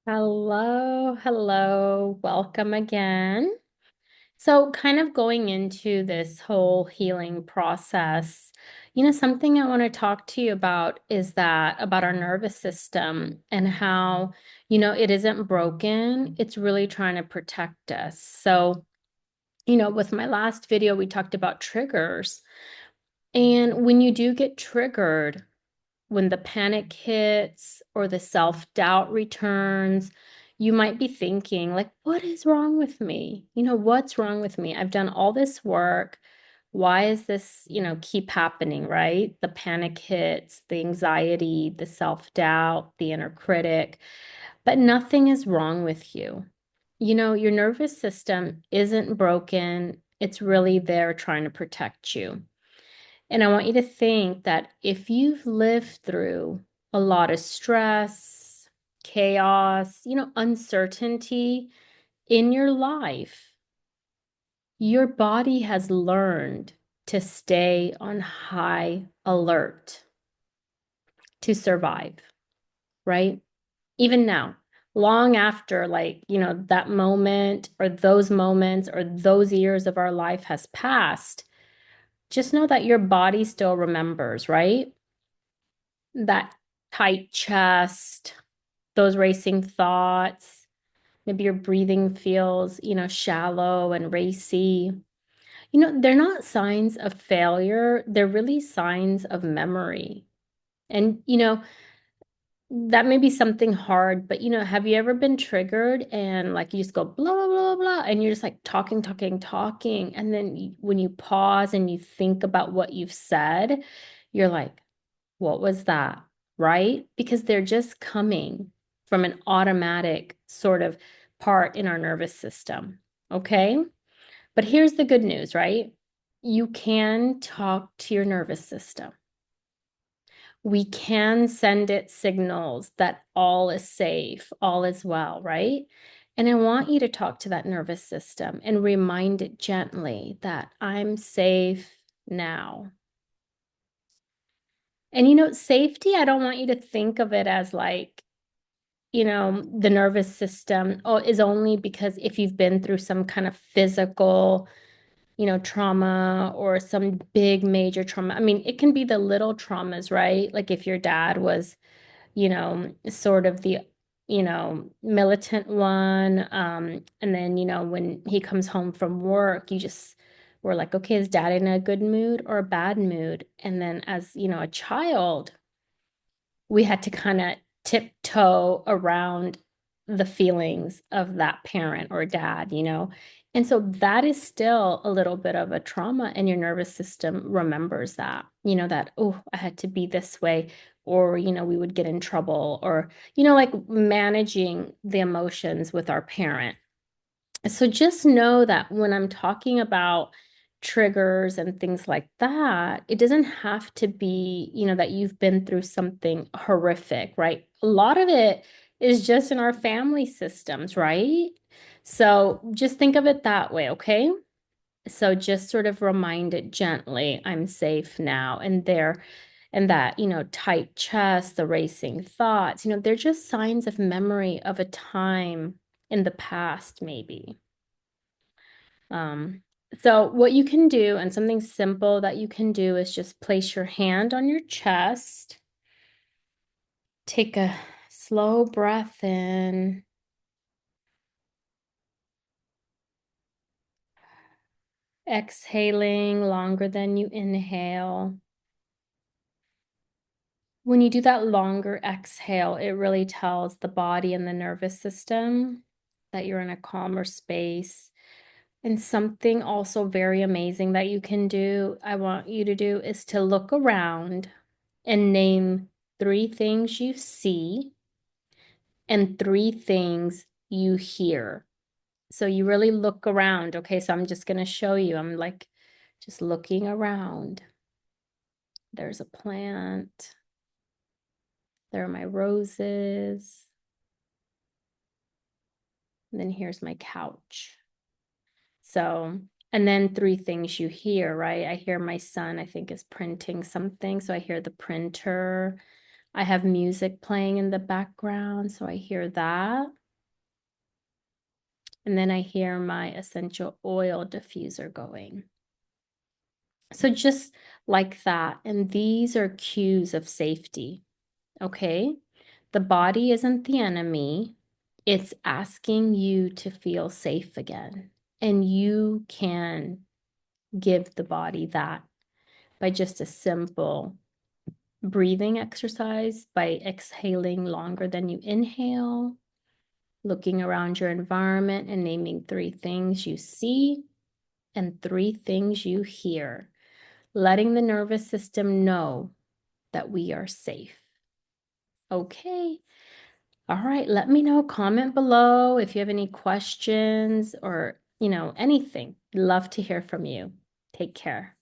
Hello, hello, welcome again. So, kind of going into this whole healing process, something I want to talk to you about is that about our nervous system and how, it isn't broken, it's really trying to protect us. So, with my last video, we talked about triggers. And when you do get triggered, when the panic hits or the self-doubt returns, you might be thinking, like, what is wrong with me? What's wrong with me? I've done all this work. Why is this, keep happening, right? The panic hits, the anxiety, the self-doubt, the inner critic, but nothing is wrong with you. Your nervous system isn't broken. It's really there trying to protect you. And I want you to think that if you've lived through a lot of stress, chaos, uncertainty in your life, your body has learned to stay on high alert to survive, right? Even now, long after, like, that moment or those moments or those years of our life has passed, just know that your body still remembers, right? That tight chest, those racing thoughts. Maybe your breathing feels, shallow and racy. They're not signs of failure, they're really signs of memory. And, that may be something hard, but, have you ever been triggered and like you just go blah, blah, blah, blah, and you're just like talking, talking, talking. And then when you pause and you think about what you've said, you're like, what was that? Right? Because they're just coming from an automatic sort of part in our nervous system. Okay. But here's the good news, right? You can talk to your nervous system. We can send it signals that all is safe, all is well, right? And I want you to talk to that nervous system and remind it gently that I'm safe now. And safety, I don't want you to think of it as like, the nervous system is only because if you've been through some kind of physical, trauma or some big major trauma. I mean, it can be the little traumas, right? Like if your dad was, sort of the, militant one. And then, when he comes home from work, you just were like, okay, is dad in a good mood or a bad mood? And then as, a child, we had to kind of tiptoe around the feelings of that parent or dad. And so that is still a little bit of a trauma, and your nervous system remembers that, that, oh, I had to be this way, or, we would get in trouble, or, like managing the emotions with our parent. So just know that when I'm talking about triggers and things like that, it doesn't have to be, that you've been through something horrific, right? A lot of it is just in our family systems, right? So just think of it that way, okay? So just sort of remind it gently, I'm safe now. And there, and that, tight chest, the racing thoughts, they're just signs of memory of a time in the past, maybe. Um, so what you can do, and something simple that you can do, is just place your hand on your chest, take a slow breath in, exhaling longer than you inhale. When you do that longer exhale, it really tells the body and the nervous system that you're in a calmer space. And something also very amazing that you can do, I want you to do, is to look around and name three things you see and three things you hear. So you really look around. Okay, so I'm just going to show you. I'm like just looking around. There's a plant. There are my roses. And then here's my couch. So, and then three things you hear, right? I hear my son, I think, is printing something. So I hear the printer. I have music playing in the background, so I hear that. And then I hear my essential oil diffuser going. So just like that. And these are cues of safety. Okay. The body isn't the enemy. It's asking you to feel safe again. And you can give the body that by just a simple breathing exercise, by exhaling longer than you inhale, looking around your environment and naming 3 things you see and 3 things you hear, letting the nervous system know that we are safe. Okay. All right. Let me know. Comment below if you have any questions or, anything. Love to hear from you. Take care.